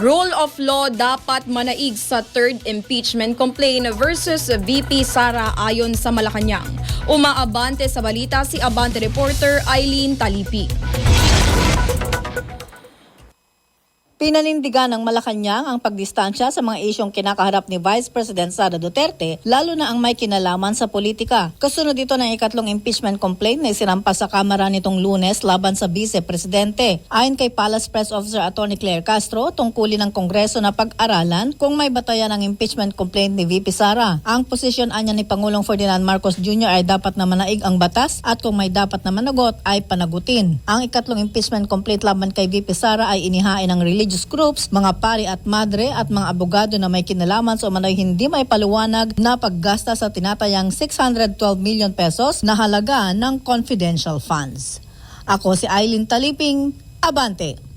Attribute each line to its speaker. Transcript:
Speaker 1: Rule of law dapat manaig sa third impeachment complaint versus VP Sara ayon sa Malacanang. Umaabante sa balita si Abante reporter Eileen Talipi.
Speaker 2: Pinanindigan ng Malacanang ang pagdistansya sa mga isyong kinakaharap ni Vice President Sara Duterte, lalo na ang may kinalaman sa politika. Kasunod ito ng ikatlong impeachment complaint na isinampas sa Kamara nitong Lunes laban sa Vice Presidente. Ayon kay Palace Press Officer Atty. Claire Castro, tungkulin ng Kongreso na pag-aralan kung may batayan ang impeachment complaint ni VP Sara. Ang posisyon anya ni Pangulong Ferdinand Marcos Jr. ay dapat na manaig ang batas at kung may dapat na managot ay panagutin. Ang ikatlong impeachment complaint laban kay VP Sara ay inihain ng religious groups, mga pari at madre at mga abogado na may kinalaman sa umano'y hindi may paliwanag na paggasta sa tinatayang 612 million pesos na halaga ng confidential funds. Ako si Eileen Taliping, Abante.